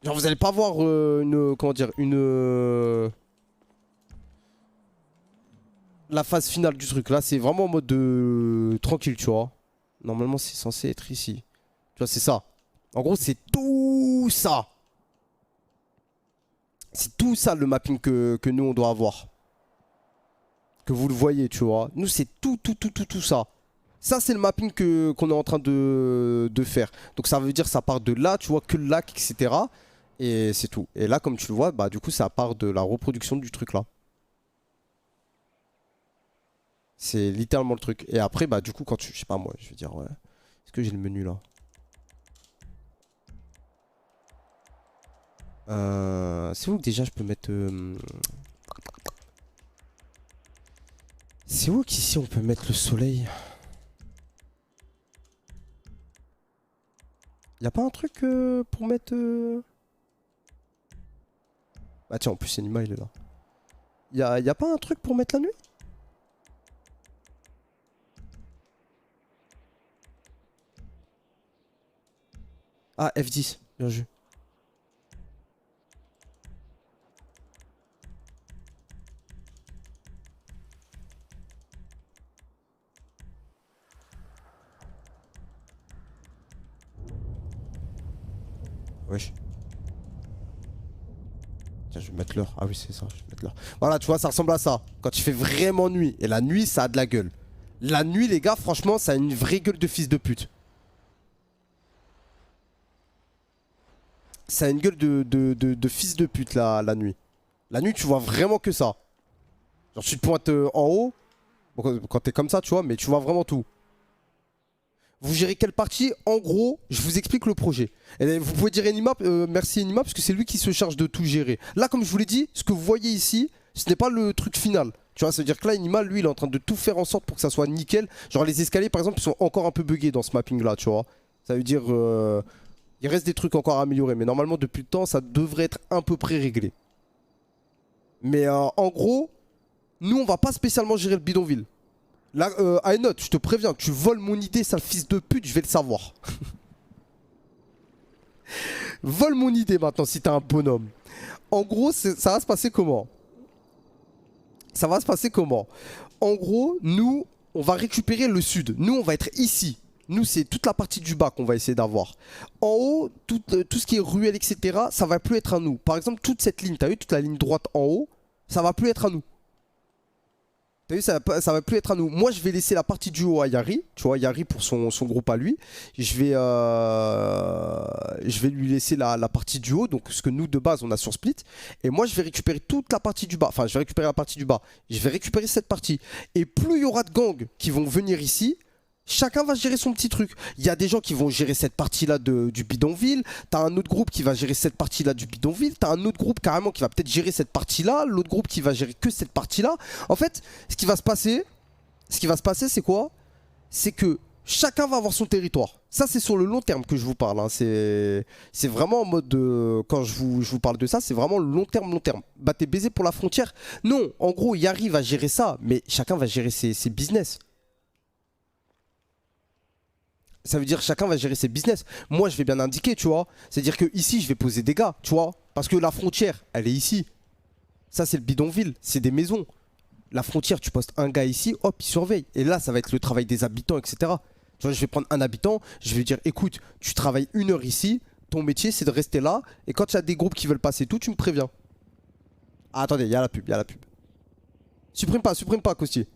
Genre vous allez pas voir une... Comment dire? La phase finale du truc. Là c'est vraiment en mode de... Tranquille, tu vois. Normalement c'est censé être ici. Tu vois, c'est ça. En gros c'est tout ça. C'est tout ça le mapping que nous on doit avoir. Que vous le voyez, tu vois. Nous c'est tout ça. Ça c'est le mapping qu'on est en train de faire. Donc ça veut dire ça part de là, tu vois, que le lac, etc. Et c'est tout. Et là comme tu le vois, bah du coup ça part de la reproduction du truc là. C'est littéralement le truc. Et après bah du coup quand tu... Je sais pas moi, je vais dire ouais. Est-ce que j'ai le menu là? C'est où que déjà je peux mettre... C'est où qu'ici on peut mettre le soleil? Y'a pas un truc pour mettre... Ah tiens, en plus Enima il est là. Y a pas un truc pour mettre la nuit? Ah, F10, bien joué. Wesh. Tiens, je vais mettre l'heure. Ah oui, c'est ça, je vais mettre l'heure. Voilà, tu vois, ça ressemble à ça. Quand il fait vraiment nuit. Et la nuit, ça a de la gueule. La nuit, les gars, franchement, ça a une vraie gueule de fils de pute. Ça a une gueule de fils de pute, la nuit. La nuit, tu vois vraiment que ça. Genre, tu te pointes en haut. Bon, quand t'es comme ça, tu vois, mais tu vois vraiment tout. Vous gérez quelle partie? En gros, je vous explique le projet. Et vous pouvez dire Enima, merci Enima, parce que c'est lui qui se charge de tout gérer. Là, comme je vous l'ai dit, ce que vous voyez ici, ce n'est pas le truc final. Tu vois, ça veut dire que là, Enima, lui, il est en train de tout faire en sorte pour que ça soit nickel. Genre, les escaliers, par exemple, ils sont encore un peu buggés dans ce mapping-là, tu vois. Ça veut dire... il reste des trucs encore à améliorer. Mais normalement, depuis le temps, ça devrait être à peu près réglé. Mais en gros, nous, on va pas spécialement gérer le bidonville. Là, Note, je te préviens, tu voles mon idée, sale fils de pute, je vais le savoir. Vole mon idée maintenant si t'es un bonhomme. En gros, ça va se passer comment? Ça va se passer comment? En gros, nous, on va récupérer le sud. Nous, on va être ici. Nous, c'est toute la partie du bas qu'on va essayer d'avoir. En haut, tout ce qui est ruelle, etc., ça va plus être à nous. Par exemple, toute cette ligne, t'as vu, toute la ligne droite en haut, ça va plus être à nous. T'as vu, ça va plus être à nous. Moi, je vais laisser la partie du haut à Yari. Tu vois, Yari pour son groupe à lui. Je vais lui laisser la partie du haut. Donc, ce que nous, de base, on a sur Split. Et moi, je vais récupérer toute la partie du bas. Enfin, je vais récupérer la partie du bas. Je vais récupérer cette partie. Et plus il y aura de gangs qui vont venir ici, chacun va gérer son petit truc. Il y a des gens qui vont gérer cette partie-là du bidonville. T'as un autre groupe qui va gérer cette partie-là du bidonville. T'as un autre groupe carrément qui va peut-être gérer cette partie-là. L'autre groupe qui va gérer que cette partie-là. En fait, ce qui va se passer, c'est quoi? C'est que chacun va avoir son territoire. Ça, c'est sur le long terme que je vous parle. Hein. C'est vraiment en mode de... Quand je vous parle de ça, c'est vraiment long terme, long terme. Bah, t'es baisé pour la frontière? Non, en gros, Yari va gérer ça, mais chacun va gérer ses business. Ça veut dire chacun va gérer ses business. Moi, je vais bien indiquer, tu vois. C'est-à-dire que ici, je vais poser des gars, tu vois. Parce que la frontière, elle est ici. Ça, c'est le bidonville, c'est des maisons. La frontière, tu postes un gars ici, hop, il surveille. Et là, ça va être le travail des habitants, etc. Tu vois, je vais prendre un habitant, je vais dire, écoute, tu travailles 1 heure ici, ton métier, c'est de rester là. Et quand il y a des groupes qui veulent passer tout, tu me préviens. Ah, attendez, il y a la pub, il y a la pub. Supprime pas, Costier.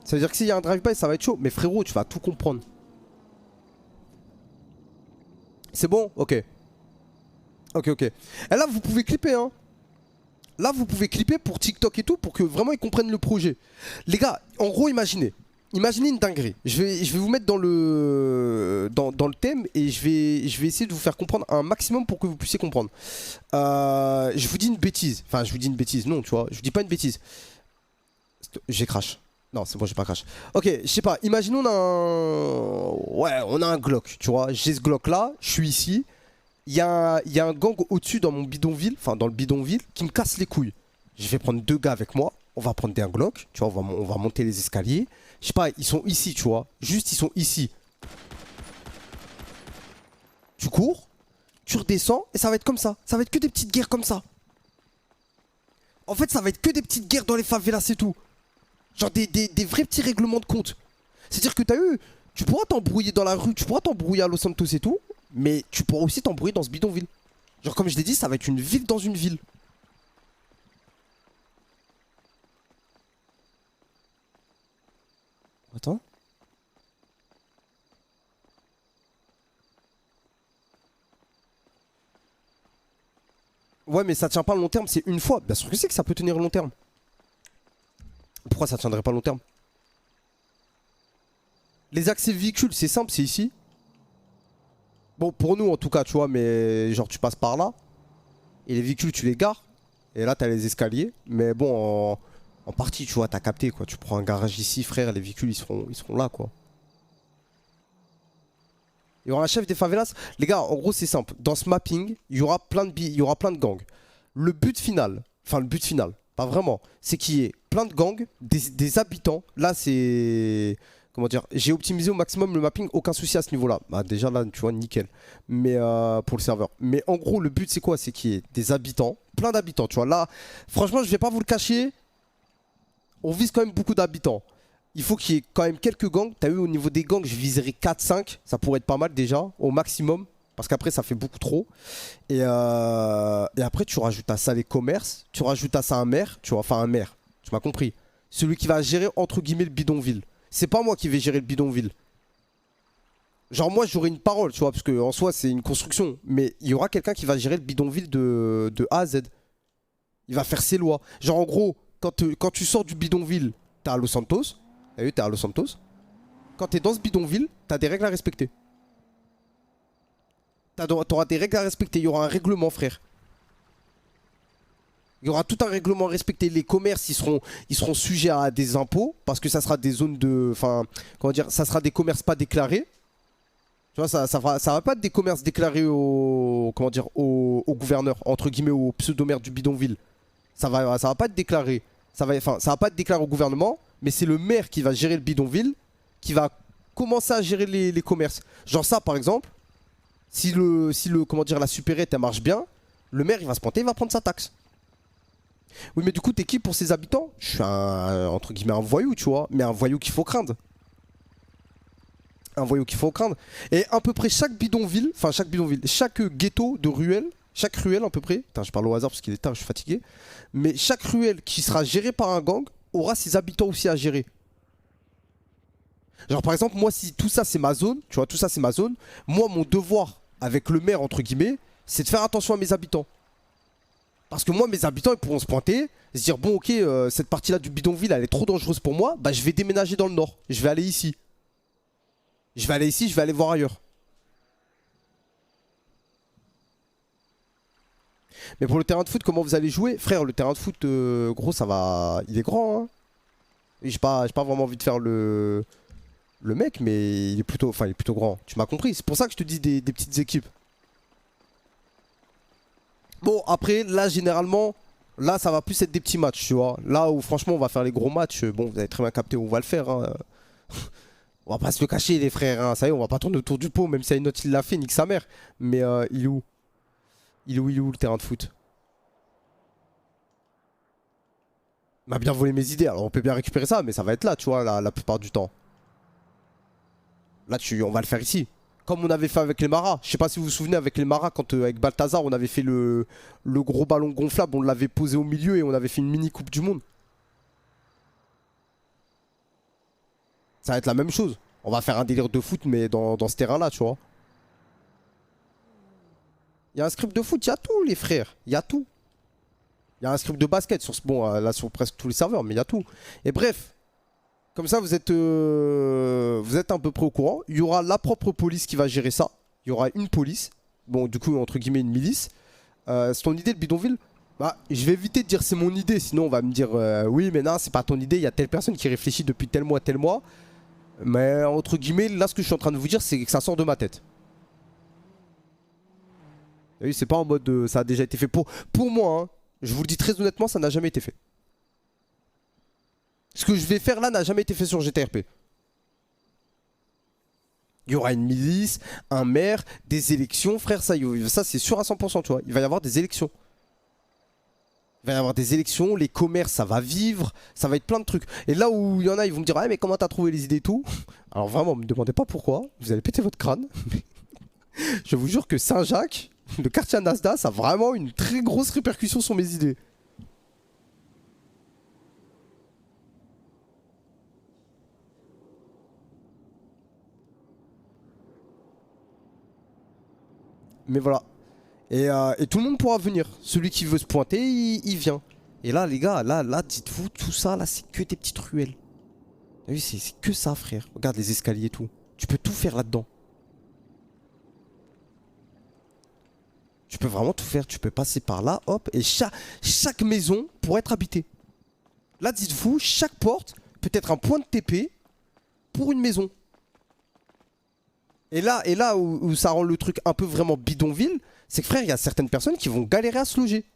Ça veut dire que s'il y a un drive-by, ça va être chaud. Mais frérot, tu vas tout comprendre. C'est bon? Ok. Ok, ok. Et là, vous pouvez clipper, hein. Là, vous pouvez clipper pour TikTok et tout, pour que vraiment ils comprennent le projet. Les gars, en gros, imaginez. Imaginez une dinguerie. Je vais vous mettre dans le thème et je vais essayer de vous faire comprendre un maximum pour que vous puissiez comprendre. Je vous dis une bêtise. Enfin, je vous dis une bêtise. Non, tu vois. Je vous dis pas une bêtise. J'ai crash. Non, c'est bon, j'ai pas crash. Ok, je sais pas. Imaginons on a un... Ouais, on a un Glock, tu vois. J'ai ce Glock là. Je suis ici. il y a un gang au-dessus dans mon bidonville, enfin dans le bidonville, qui me casse les couilles. Je vais prendre 2 gars avec moi, on va prendre des Glock, tu vois, on va monter les escaliers. Je sais pas, ils sont ici, tu vois. Juste, ils sont ici. Tu cours, tu redescends, et ça va être comme ça. Ça va être que des petites guerres comme ça. En fait, ça va être que des petites guerres dans les favelas, c'est tout. Genre des vrais petits règlements de compte. C'est-à-dire que t'as eu... Tu pourras t'embrouiller dans la rue, tu pourras t'embrouiller à Los Santos et tout, mais tu pourras aussi t'embrouiller dans ce bidonville. Genre comme je l'ai dit, ça va être une ville dans une ville. Attends. Ouais mais ça tient pas long terme, c'est une fois. Bien sûr que c'est que ça peut tenir long terme. Pourquoi ça tiendrait pas long terme? Les accès véhicules, c'est simple, c'est ici. Bon, pour nous en tout cas, tu vois, mais genre tu passes par là. Et les véhicules, tu les gares. Et là, t'as les escaliers. Mais bon, en partie, tu vois, t'as capté quoi. Tu prends un garage ici, frère, les véhicules, ils seront là quoi. Il y aura un chef des favelas. Les gars, en gros, c'est simple. Dans ce mapping, il y aura plein de gangs. Le but final, enfin le but final, pas vraiment, c'est qu'il y ait plein de gangs, des habitants. Là, c'est... Comment dire? J'ai optimisé au maximum le mapping, aucun souci à ce niveau-là. Bah, déjà là, tu vois, nickel. Mais pour le serveur. Mais en gros, le but, c'est quoi? C'est qu'il y ait des habitants, plein d'habitants. Tu vois, là, franchement, je vais pas vous le cacher. On vise quand même beaucoup d'habitants. Il faut qu'il y ait quand même quelques gangs. T'as vu, au niveau des gangs, je viserai 4-5. Ça pourrait être pas mal déjà, au maximum. Parce qu'après, ça fait beaucoup trop. Et après, tu rajoutes à ça les commerces. Tu rajoutes à ça un maire. Tu vois, enfin, un maire. Tu m'as compris. Celui qui va gérer, entre guillemets, le bidonville. C'est pas moi qui vais gérer le bidonville. Genre, moi, j'aurai une parole, tu vois, parce qu'en soi, c'est une construction. Mais il y aura quelqu'un qui va gérer le bidonville de A à Z. Il va faire ses lois. Genre, en gros, quand tu sors du bidonville, t'es à Los Santos. T'as vu, t'es à Los Santos. Quand t'es dans ce bidonville, t'as des règles à respecter. T'auras des règles à respecter. Il y aura un règlement, frère. Il y aura tout un règlement à respecter. Les commerces, ils seront sujets à des impôts. Parce que ça sera des zones de... Enfin, comment dire? Ça sera des commerces pas déclarés. Tu vois, ça va pas être des commerces déclarés au... Comment dire? Au gouverneur. Entre guillemets, au pseudo-maire du bidonville. Ça va pas être déclaré. Ça va pas être déclaré au gouvernement. Mais c'est le maire qui va gérer le bidonville. Qui va commencer à gérer les commerces. Genre ça, par exemple. Si comment dire, la supérette, elle marche bien, le maire, il va se pointer, il va prendre sa taxe. Oui, mais du coup, t'es qui pour ses habitants? Je suis entre guillemets, un voyou, tu vois. Mais un voyou qu'il faut craindre. Un voyou qu'il faut craindre. Et à peu près chaque bidonville, chaque ghetto de ruelle, chaque ruelle à peu près, putain, je parle au hasard parce qu'il est tard, je suis fatigué. Mais chaque ruelle qui sera gérée par un gang aura ses habitants aussi à gérer. Genre par exemple, moi, si tout ça c'est ma zone, tu vois, tout ça c'est ma zone, moi, mon devoir avec le maire, entre guillemets, c'est de faire attention à mes habitants. Parce que moi, mes habitants, ils pourront se pointer, se dire, bon, ok, cette partie-là du bidonville, elle est trop dangereuse pour moi, bah je vais déménager dans le nord, je vais aller ici. Je vais aller ici, je vais aller voir ailleurs. Mais pour le terrain de foot, comment vous allez jouer? Frère, le terrain de foot, gros, ça va... Il est grand, hein. Et j'ai pas vraiment envie de faire le mec, mais il est plutôt grand. Tu m'as compris, c'est pour ça que je te dis des petites équipes. Bon, après, là, généralement, là, ça va plus être des petits matchs, tu vois. Là où, franchement, on va faire les gros matchs, bon, vous avez très bien capté où on va le faire, hein. On va pas se le cacher, les frères, hein. Ça y est, on va pas tourner autour du pot, même si une autre, il l'a fait, nique sa mère. Mais il est où? Il est où le terrain de foot? Il m'a bien volé mes idées, alors on peut bien récupérer ça, mais ça va être là, tu vois, la plupart du temps. Là, on va le faire ici. Comme on avait fait avec les Maras. Je sais pas si vous vous souvenez avec les Maras, quand avec Balthazar, on avait fait le gros ballon gonflable, on l'avait posé au milieu et on avait fait une mini coupe du monde. Ça va être la même chose. On va faire un délire de foot, mais dans ce terrain-là, tu vois. Il y a un script de foot, il y a tout, les frères. Il y a tout. Il y a un script de basket, bon, là, sur presque tous les serveurs, mais il y a tout. Et bref, comme ça, vous êtes à peu près au courant. Il y aura la propre police qui va gérer ça. Il y aura une police. Bon, du coup, entre guillemets, une milice. C'est ton idée, le bidonville? Bah, je vais éviter de dire c'est mon idée. Sinon, on va me dire oui, mais non, c'est pas ton idée. Il y a telle personne qui réfléchit depuis tel mois, tel mois. Mais entre guillemets, là, ce que je suis en train de vous dire, c'est que ça sort de ma tête. T'as vu, c'est pas en mode ça a déjà été fait. Pour moi, hein, je vous le dis très honnêtement, ça n'a jamais été fait. Ce que je vais faire là n'a jamais été fait sur GTRP. Il y aura une milice, un maire, des élections, frère, ça c'est sûr à 100%, tu vois. Il va y avoir des élections. Il va y avoir des élections, les commerces, ça va vivre, ça va être plein de trucs. Et là où il y en a, ils vont me dire, ah mais comment t'as trouvé les idées et tout. Alors vraiment, me demandez pas pourquoi, vous allez péter votre crâne. Je vous jure que Saint-Jacques, le quartier Nasdaq, ça a vraiment une très grosse répercussion sur mes idées. Mais voilà. Et tout le monde pourra venir. Celui qui veut se pointer, il vient. Et là, les gars, là, dites-vous, tout ça, là, c'est que des petites ruelles. T'as vu, c'est que ça, frère. Regarde les escaliers et tout. Tu peux tout faire là-dedans. Tu peux vraiment tout faire. Tu peux passer par là, hop. Et chaque maison pourrait être habitée. Là, dites-vous, chaque porte peut être un point de TP pour une maison. Et là où ça rend le truc un peu vraiment bidonville, c'est que frère, il y a certaines personnes qui vont galérer à se loger.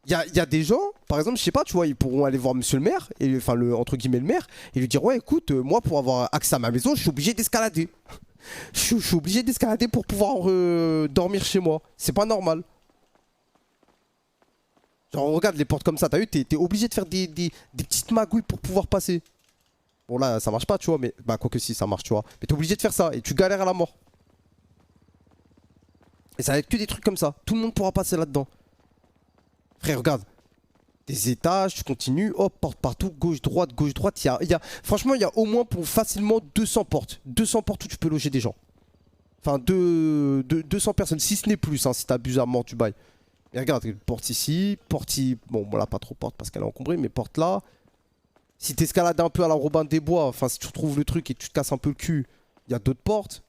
Il y a des gens, par exemple, je sais pas, tu vois, ils pourront aller voir monsieur le maire, et, enfin, entre guillemets le maire, et lui dire, ouais, écoute, moi, pour avoir accès à ma maison, je suis obligé d'escalader. Je suis obligé d'escalader pour pouvoir dormir chez moi. C'est pas normal. Genre, regarde les portes comme ça, t'as vu, t'es obligé de faire des petites magouilles pour pouvoir passer. Bon là ça marche pas tu vois mais bah quoi que si ça marche tu vois. Mais t'es obligé de faire ça et tu galères à la mort. Et ça va être que des trucs comme ça. Tout le monde pourra passer là-dedans. Frère regarde. Des étages, tu continues, hop, porte partout, gauche, droite, franchement il y a au moins pour facilement 200 portes. 200 portes où tu peux loger des gens. Enfin 200 personnes, si ce n'est plus hein, si t'abuses à mort du bail. Et regarde, porte ici, porte ici. Bon voilà pas trop porte parce qu'elle est encombrée, mais porte là. Si t'escalades un peu à la Robin des Bois, enfin si tu retrouves le truc et tu te casses un peu le cul, il y a d'autres portes.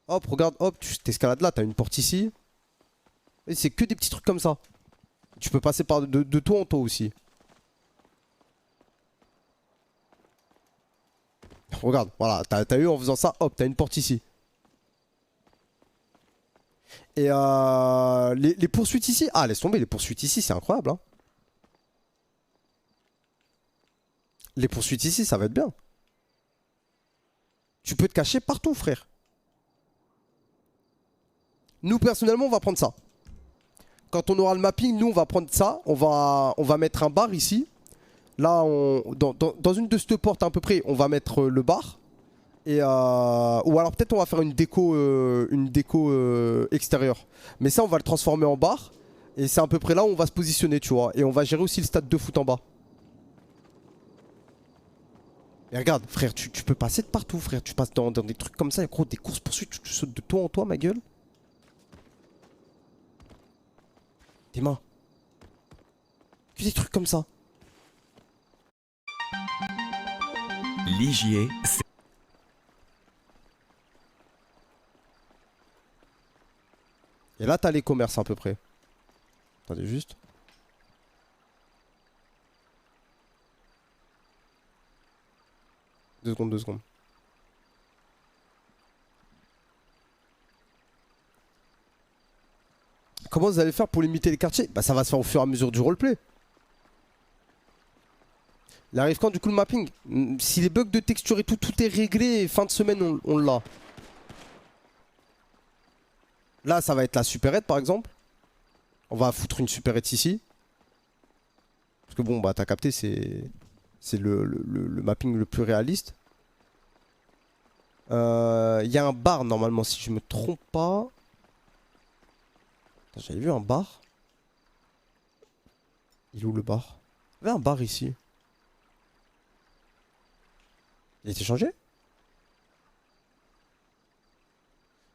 Hop, regarde, hop, tu t'escalades là, t'as une porte ici. Et c'est que des petits trucs comme ça. Tu peux passer par de toit en toit aussi. Regarde, voilà, t'as eu en faisant ça, hop, t'as une porte ici. Et les poursuites ici, ah laisse tomber, les poursuites ici, c'est incroyable hein. Les poursuites ici, ça va être bien. Tu peux te cacher partout, frère. Nous, personnellement, on va prendre ça. Quand on aura le mapping, nous, on va prendre ça. On va mettre un bar ici. Là, dans une de ces portes à peu près, on va mettre le bar. Et ou alors peut-être on va faire une déco extérieure. Mais ça, on va le transformer en bar. Et c'est à peu près là où on va se positionner, tu vois. Et on va gérer aussi le stade de foot en bas. Et regarde, frère, tu peux passer de partout, frère. Tu passes dans des trucs comme ça, gros, des courses poursuites, tu sautes de toi en toi, ma gueule. Tes mains. Que des trucs comme ça. Ligier, c'est... Et là, t'as les commerces à peu près. Attendez juste. Deux secondes. Comment vous allez faire pour limiter les quartiers? Bah ça va se faire au fur et à mesure du roleplay. Il arrive quand du coup le mapping? Si les bugs de texture et tout est réglé, fin de semaine on l'a. Là ça va être la supérette par exemple. On va foutre une supérette ici. Parce que bon bah t'as capté c'est le mapping le plus réaliste. Il y a un bar normalement si je me trompe pas. J'avais vu un bar. Il est où le bar? Il y avait un bar ici. Il a été changé?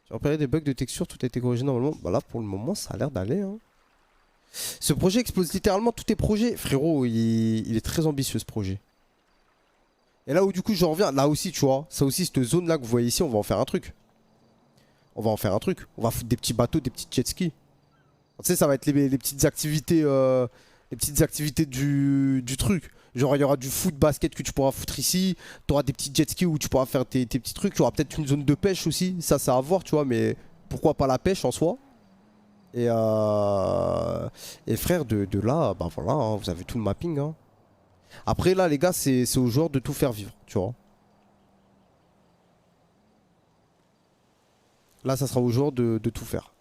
J'ai repéré des bugs de texture, tout a été corrigé normalement. Bah là pour le moment ça a l'air d'aller hein. Ce projet expose littéralement tous tes projets. Frérot, il est très ambitieux ce projet. Et là où du coup je reviens, là aussi tu vois, ça aussi cette zone là que vous voyez ici, on va en faire un truc. On va foutre des petits bateaux, des petits jet skis. Tu sais ça va être les petites activités du truc. Genre il y aura du foot basket que tu pourras foutre ici. Tu auras des petits jet skis où tu pourras faire tes petits trucs. Tu auras peut-être une zone de pêche aussi. Ça c'est à voir tu vois mais pourquoi pas la pêche en soi. Et frère, de là, bah voilà, hein, vous avez tout le mapping. Hein. Après là les gars, c'est aux joueurs de tout faire vivre, tu vois. Là ça sera aux joueurs de tout faire.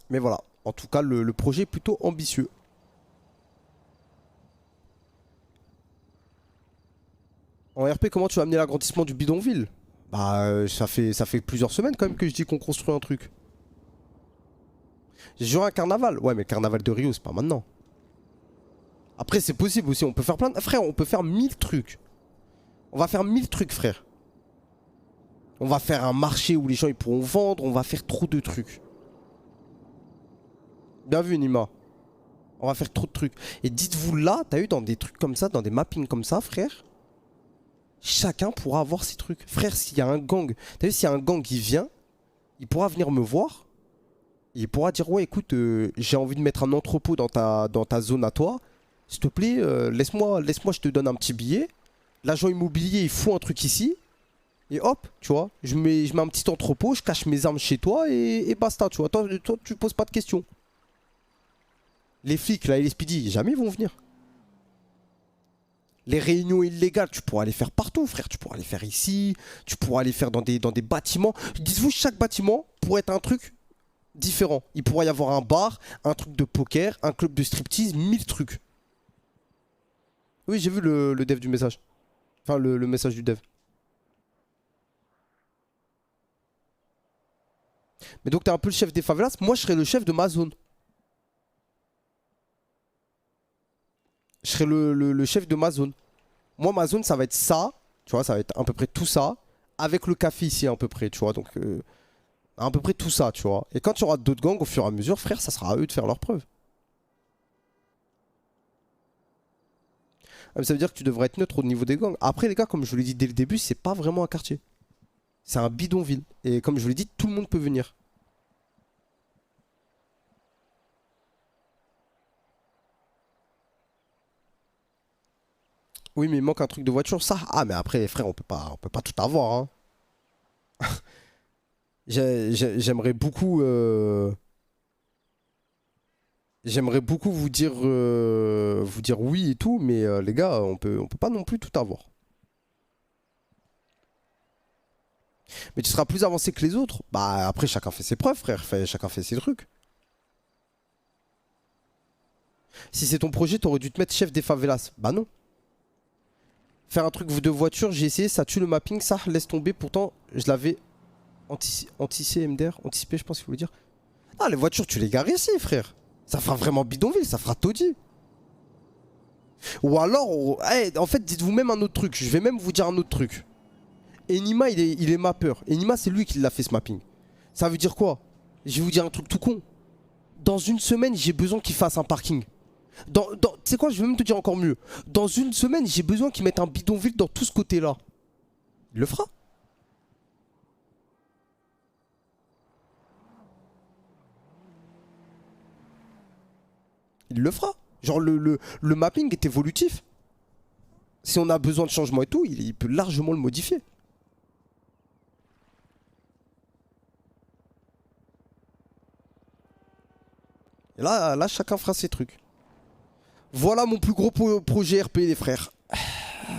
Mais voilà, en tout cas le projet est plutôt ambitieux. En RP, comment tu vas amener l'agrandissement du bidonville? Bah ça fait plusieurs semaines quand même que je dis qu'on construit un truc. J'ai joué à un carnaval. Ouais mais le carnaval de Rio c'est pas maintenant. Après c'est possible aussi, on peut faire plein de... Frère, on peut faire 1000 trucs. On va faire 1000 trucs frère. On va faire un marché où les gens ils pourront vendre, on va faire trop de trucs. Bien vu Nima. On va faire trop de trucs. Et dites-vous là, t'as eu dans des trucs comme ça, dans des mappings comme ça frère, chacun pourra avoir ses trucs. Frère, s'il y a un gang, t'as vu s'il y a un gang qui vient, il pourra venir me voir. Il pourra dire ouais écoute, j'ai envie de mettre un entrepôt dans ta zone à toi. S'il te plaît, laisse-moi je te donne un petit billet. L'agent immobilier il fout un truc ici. Et hop, tu vois, je mets un petit entrepôt, je cache mes armes chez toi et basta, tu vois. Toi, tu poses pas de questions. Les flics là et les speedy, jamais ils vont venir. Les réunions illégales, tu pourras les faire partout, frère. Tu pourras les faire ici, tu pourras les faire dans des bâtiments. Dites-vous, chaque bâtiment pourrait être un truc différent. Il pourrait y avoir un bar, un truc de poker, un club de striptease, 1000 trucs. Oui, j'ai vu le dev du message. Enfin, le message du dev. Mais donc, t'es un peu le chef des favelas. Moi, je serais le chef de ma zone. Je serais le chef de ma zone. Moi, ma zone, ça va être ça. Tu vois, ça va être à peu près tout ça. Avec le café ici, à peu près, tu vois. Donc, à peu près tout ça, tu vois. Et quand il y aura d'autres gangs, au fur et à mesure, frère, ça sera à eux de faire leurs preuves. Ah, mais ça veut dire que tu devrais être neutre au niveau des gangs. Après, les gars, comme je vous l'ai dit dès le début, c'est pas vraiment un quartier. C'est un bidonville. Et comme je vous l'ai dit, tout le monde peut venir. Oui, mais il manque un truc de voiture, ça. Ah, mais après, frère, on peut pas tout avoir, hein. J'aimerais beaucoup... J'aimerais beaucoup vous dire oui et tout, mais les gars, on peut pas non plus tout avoir. Mais tu seras plus avancé que les autres. Bah après, chacun fait ses preuves, frère. Chacun fait ses trucs. Si c'est ton projet, t'aurais dû te mettre chef des favelas. Bah non. Faire un truc de voiture, j'ai essayé, ça tue le mapping, ça laisse tomber. Pourtant, je l'avais anticipé, MDR, anticipé, je pense qu'il voulait dire. Ah, les voitures, tu les gares ici, frère. Ça fera vraiment bidonville, ça fera taudis. Ou alors, en fait, dites-vous même un autre truc. Je vais même vous dire un autre truc. Enima, il est mappeur. Enima, c'est lui qui l'a fait ce mapping. Ça veut dire quoi? Je vais vous dire un truc tout con. Dans une semaine, j'ai besoin qu'il fasse un parking. Tu sais quoi, je vais même te dire encore mieux. Dans une semaine, j'ai besoin qu'il mette un bidonville dans tout ce côté-là. Il le fera. Il le fera. Genre, le mapping est évolutif. Si on a besoin de changement et tout, il peut largement le modifier. Et là, chacun fera ses trucs. Voilà mon plus gros projet RP, les frères.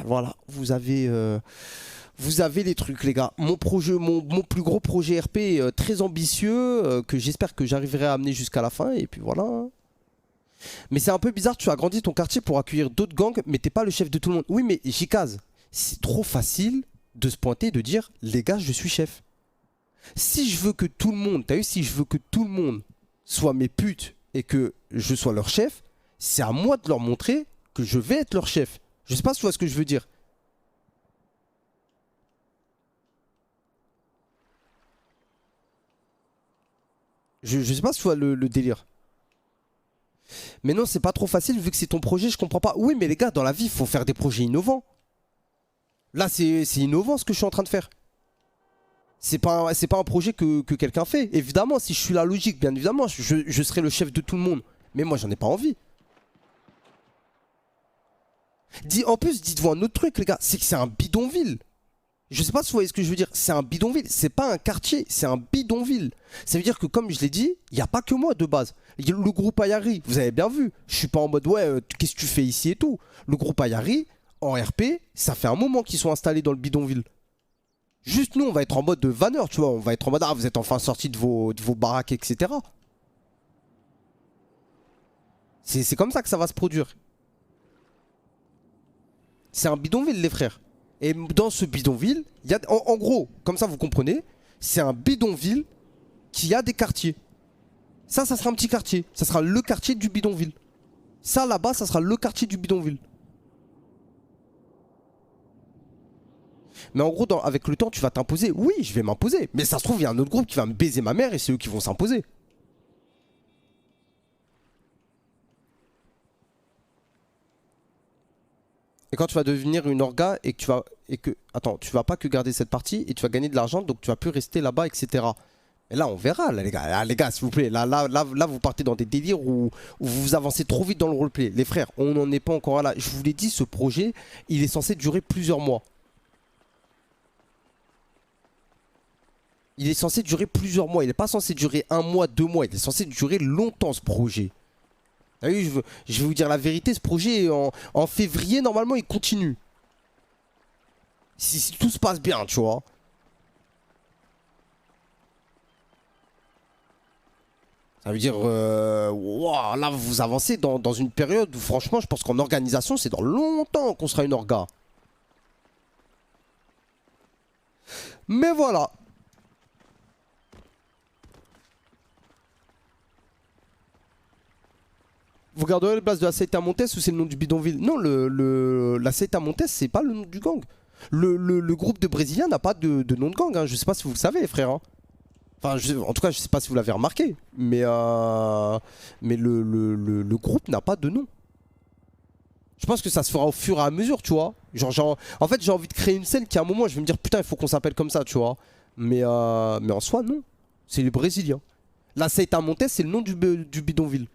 Voilà, vous avez les trucs, les gars. Mon plus gros projet RP très ambitieux, que j'espère que j'arriverai à amener jusqu'à la fin. Et puis voilà. Hein. Mais c'est un peu bizarre, tu as agrandi ton quartier pour accueillir d'autres gangs, mais t'es pas le chef de tout le monde. Oui, mais Jikaz, c'est trop facile de se pointer et de dire, les gars, je suis chef. Si je veux que tout le monde, t'as vu, si je veux que tout le monde soit mes putes et que je sois leur chef, c'est à moi de leur montrer que je vais être leur chef. Je sais pas si tu vois ce que je veux dire. Je sais pas si tu vois le délire. Mais non, c'est pas trop facile vu que c'est ton projet, je comprends pas. Oui, mais les gars, dans la vie, il faut faire des projets innovants. Là, c'est innovant ce que je suis en train de faire. C'est pas un projet que quelqu'un fait. Évidemment, si je suis la logique, bien évidemment, je serai le chef de tout le monde. Mais moi, j'en ai pas envie. En plus, dites-vous un autre truc, les gars, c'est que c'est un bidonville. Je sais pas si vous voyez ce que je veux dire. C'est un bidonville. C'est pas un quartier. C'est un bidonville. Ça veut dire que, comme je l'ai dit, il n'y a pas que moi de base. Le groupe Ayari, vous avez bien vu. Je suis pas en mode ouais, qu'est-ce que tu fais ici et tout. Le groupe Ayari, en RP, ça fait un moment qu'ils sont installés dans le bidonville. Juste nous, on va être en mode de vanneur, tu vois. On va être en mode ah, vous êtes enfin sortis de vos baraques, etc. C'est comme ça que ça va se produire. C'est un bidonville, les frères. Et dans ce bidonville, il y a, en gros, comme ça vous comprenez, c'est un bidonville qui a des quartiers. Ça sera un petit quartier. Ça sera le quartier du bidonville. Ça, là-bas, ça sera le quartier du bidonville. Mais en gros, avec le temps, tu vas t'imposer. Oui, je vais m'imposer. Mais ça se trouve, il y a un autre groupe qui va me baiser ma mère et c'est eux qui vont s'imposer. Et quand tu vas devenir une orga et que tu vas... attends, tu vas pas que garder cette partie et tu vas gagner de l'argent, donc tu vas plus rester là-bas, etc. Et là, on verra, là, les gars. Là, les gars, s'il vous plaît. Là, vous partez dans des délires où vous avancez trop vite dans le roleplay. Les frères, on n'en est pas encore là. Je vous l'ai dit, ce projet, il est censé durer plusieurs mois. Il est censé durer plusieurs mois. Il n'est pas censé durer 1 mois, 2 mois. Il est censé durer longtemps, ce projet. Ah oui, je vais vous dire la vérité, ce projet, en février, normalement, il continue. Si tout se passe bien, tu vois. Ça veut dire, wow, là, vous avancez dans une période où, franchement, je pense qu'en organisation, c'est dans longtemps qu'on sera une orga. Mais voilà. Vous garderez le place de la Seita Montes ou c'est le nom du bidonville? Non, la Seita Montes, c'est pas le nom du gang. Le groupe de Brésiliens n'a pas de nom de gang. Hein. Je sais pas si vous le savez, frère. Hein. Enfin, en tout cas, je sais pas si vous l'avez remarqué. Mais le groupe n'a pas de nom. Je pense que ça se fera au fur et à mesure, tu vois. En fait, j'ai envie de créer une scène qui, à un moment, je vais me dire, putain, il faut qu'on s'appelle comme ça, tu vois. Mais en soi, non. C'est les Brésiliens. La Seita Montes, c'est le nom du bidonville.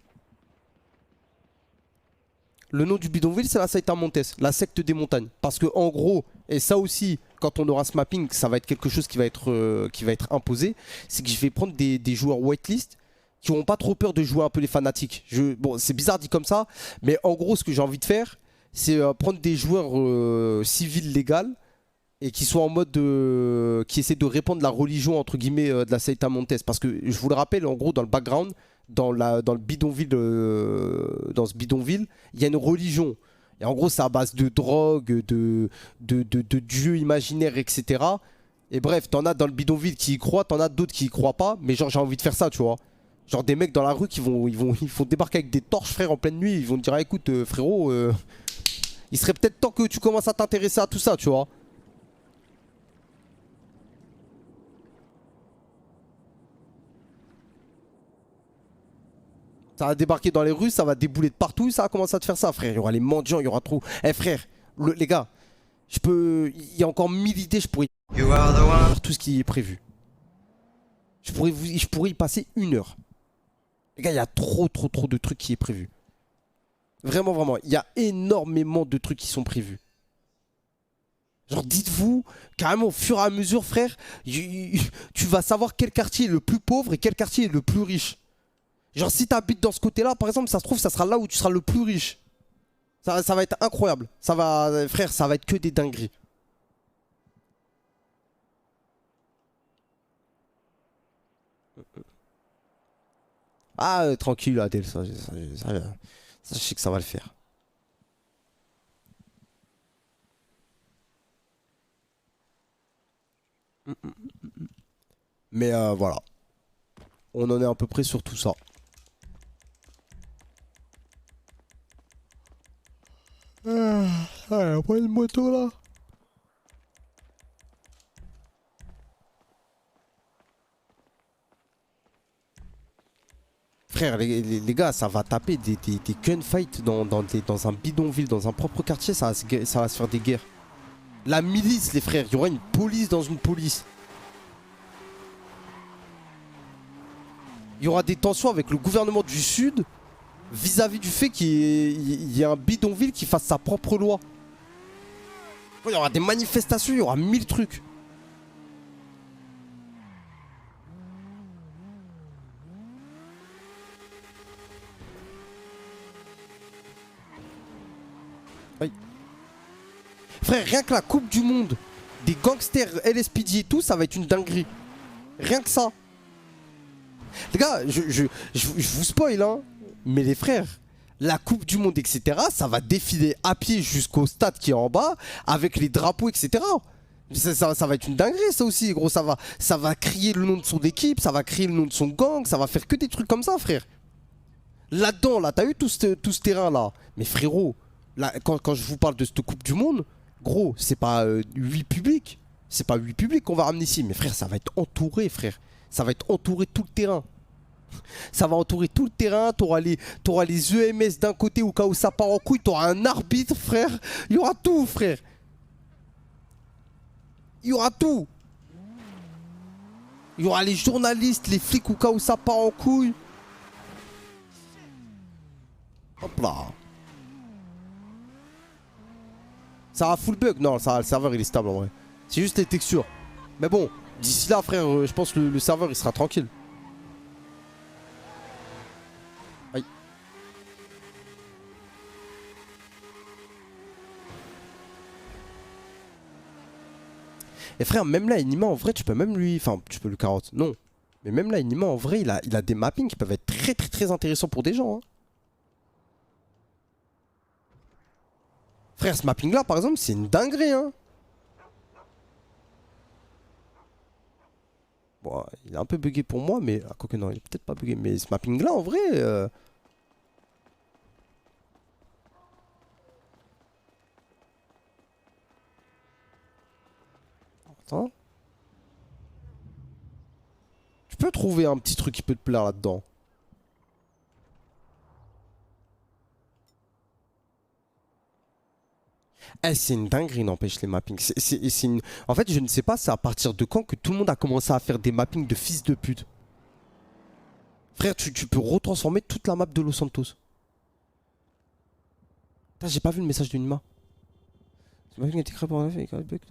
Le nom du bidonville, c'est la Seita Montes, la secte des montagnes. Parce que en gros, et ça aussi, quand on aura ce mapping, ça va être quelque chose qui va être imposé, c'est que je vais prendre des joueurs whitelist qui n'auront pas trop peur de jouer un peu les fanatiques. Bon, c'est bizarre dit comme ça, mais en gros, ce que j'ai envie de faire, c'est prendre des joueurs civils légaux et qui sont en mode qui essaient de répandre la religion entre guillemets de la Seita Montes. Parce que je vous le rappelle, en gros, dans le background, dans le bidonville, dans ce bidonville, il y a une religion. Et en gros, c'est à base de drogue, de dieux imaginaires, etc. Et bref, t'en as dans le bidonville qui y croient, t'en as d'autres qui y croient pas. Mais genre, j'ai envie de faire ça, tu vois. Genre des mecs dans la rue qui ils vont débarquer avec des torches, frère, en pleine nuit. Ils vont te dire, ah, écoute, frérot, il serait peut-être temps que tu commences à t'intéresser à tout ça, tu vois. Ça va débarquer dans les rues, ça va débouler de partout, ça va commencer à te faire ça, frère. Il y aura les mendiants, il y aura trop... Eh frère, les gars, il y a encore 1000 idées, je pourrais faire tout ce qui est prévu. Je pourrais y passer 1 heure. Les gars, il y a trop de trucs qui est prévu. Vraiment, vraiment, il y a énormément de trucs qui sont prévus. Genre, dites-vous, carrément, au fur et à mesure, frère, tu vas savoir quel quartier est le plus pauvre et quel quartier est le plus riche. Genre si t'habites dans ce côté-là, par exemple, ça se trouve, ça sera là où tu seras le plus riche. Ça va être incroyable. Ça va, frère, ça va être que des dingueries. Ah, tranquille, Adèle, ça, je sais que ça va le faire. Mais voilà. On en est à peu près sur tout ça. Ah, y'a pas une moto là? Frère, les gars, ça va taper des gunfights dans un bidonville, dans un propre quartier, ça va se faire des guerres. La milice, les frères, il y aura une police dans une police. Il y aura des tensions avec le gouvernement du Sud vis-à-vis du fait qu'il y ait un bidonville qui fasse sa propre loi. Il y aura des manifestations, il y aura 1000 trucs. Aïe. Frère, rien que la Coupe du Monde des gangsters LSPD et tout, ça va être une dinguerie. Rien que ça. Les gars, je vous spoil, hein. Mais les frères, la Coupe du Monde, etc., ça va défiler à pied jusqu'au stade qui est en bas, avec les drapeaux, etc. Ça va être une dinguerie, ça aussi, gros. Ça va crier le nom de son équipe, ça va crier le nom de son gang, ça va faire que des trucs comme ça, frère. Là-dedans, là, t'as eu tout ce terrain-là. Mais frérot, là, quand je vous parle de cette Coupe du Monde, gros, c'est pas 8 publics. C'est pas 8 publics qu'on va ramener ici. Mais frère, ça va être entouré, frère. Ça va être entouré tout le terrain. Ça va entourer tout le terrain. T'auras les EMS d'un côté au cas où ça part en couille. T'auras un arbitre, frère. Il y aura tout, frère. Il y aura tout. Il y aura les journalistes, les flics au cas où ça part en couille. Hop là. Ça a full bug. Non, ça, le serveur il est stable en vrai. C'est juste les textures. Mais bon, d'ici là, frère, je pense que le serveur il sera tranquille. Aïe. Et frère, même là, Inima en vrai, tu peux même lui. Enfin, tu peux lui carotte. Non. Mais même là, Inima en vrai, il a des mappings qui peuvent être très intéressants pour des gens. Hein. Frère, ce mapping là, par exemple, c'est une dinguerie. Hein. Bon, il est un peu bugué pour moi, mais. Ah, quoique non, il est peut-être pas bugué. Mais ce mapping là, en vrai. Attends. Tu peux trouver un petit truc qui peut te plaire là-dedans. Eh, c'est une dinguerie, n'empêche, les mappings. En fait, je ne sais pas, c'est à partir de quand que tout le monde a commencé à faire des mappings de fils de pute. Frère, tu peux retransformer toute la map de Los Santos. Putain, j'ai pas vu le message de Nima. Ce mapping a été créé par un avec un bug.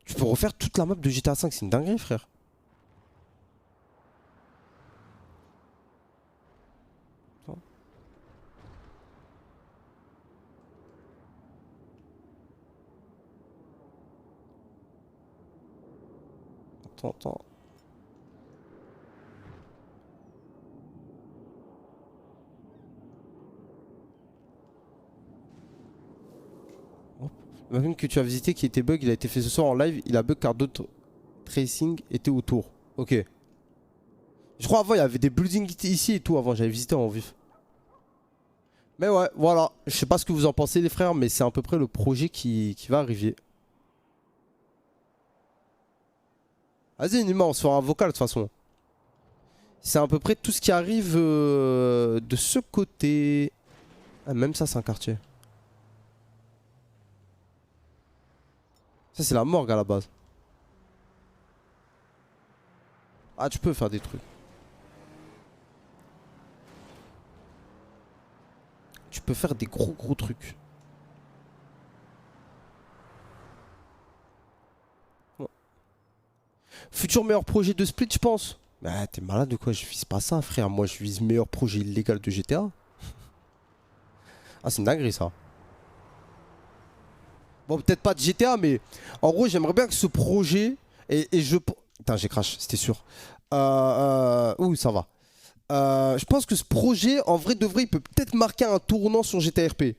Tu peux refaire toute la map de GTA V, c'est une dinguerie, frère. Attends. Le mapping que tu as visité qui était bug, il a été fait ce soir en live, il a bug car d'autres tracing étaient autour. Ok. Je crois avant il y avait des buildings ici et tout avant, j'avais visité en vif. Mais ouais, voilà. Je sais pas ce que vous en pensez les frères, mais c'est à peu près le projet qui va arriver. Vas-y Nima, on se fera un vocal de toute façon. C'est à peu près tout ce qui arrive de ce côté. Ah, même ça c'est un quartier. Ça c'est la morgue à la base. Ah tu peux faire des trucs. Tu peux faire des gros trucs. Bon. Futur meilleur projet de Split je pense. Bah t'es malade de quoi, je vise pas ça frère. Moi je vise meilleur projet illégal de GTA. Ah c'est une dinguerie ça. Bon peut-être pas de GTA mais en gros j'aimerais bien que ce projet et je... Putain j'ai crash, c'était sûr. Ouh ça va. Je pense que ce projet en vrai de vrai il peut peut-être marquer un tournant sur GTA RP.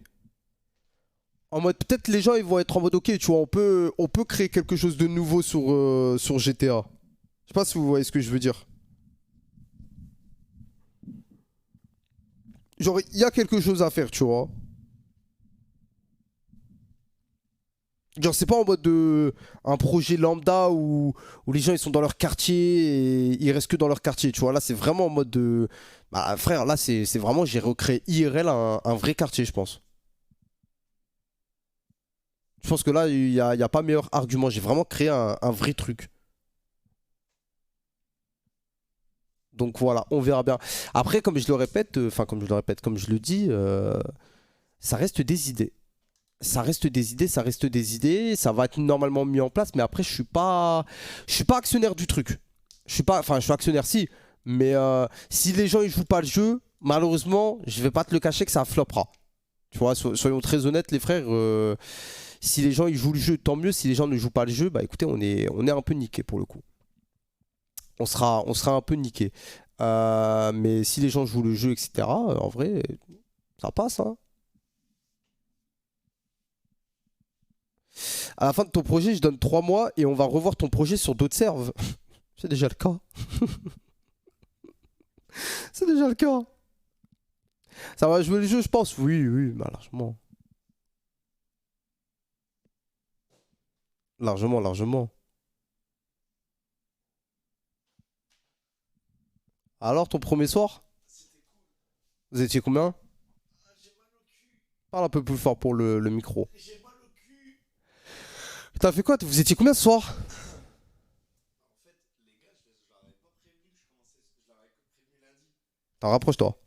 En mode peut-être les gens ils vont être en mode ok tu vois on peut créer quelque chose de nouveau sur GTA. Je sais pas si vous voyez ce que je veux dire. Genre il y a quelque chose à faire tu vois. Genre c'est pas en mode de un projet lambda où les gens ils sont dans leur quartier et ils restent que dans leur quartier, tu vois. Là c'est vraiment en mode de... Bah frère, là c'est vraiment j'ai recréé IRL un vrai quartier je pense. Je pense que là il y a pas meilleur argument, j'ai vraiment créé un vrai truc. Donc voilà, on verra bien. Après comme je le répète, enfin comme je le répète, comme je le dis, ça reste des idées. Ça reste des idées, ça reste des idées, ça va être normalement mis en place, mais après je suis pas actionnaire du truc. Je suis pas, enfin je suis actionnaire si, Mais si les gens ils jouent pas le jeu, malheureusement, je vais pas te le cacher que ça floppera. Tu vois, soyons très honnêtes les frères. Si les gens ils jouent le jeu, tant mieux. Si les gens ne jouent pas le jeu, bah écoutez, on est un peu niqué pour le coup. On sera un peu niqué. Mais si les gens jouent le jeu, etc., en vrai, ça passe, hein. À la fin de ton projet, je donne 3 mois et on va revoir ton projet sur d'autres serveurs. C'est déjà le cas. C'est déjà le cas. Ça va jouer le jeu, je pense. Oui, oui, bah largement. Largement, largement. Alors, ton premier soir, vous étiez combien? Parle un peu plus fort pour le micro. T'as fait quoi? Vous étiez combien ce soir? T'en rapproche-toi.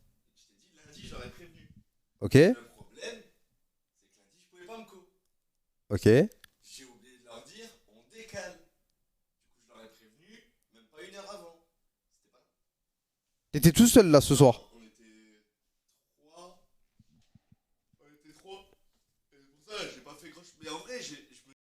Ok, ok. T'étais tout seul là ce soir.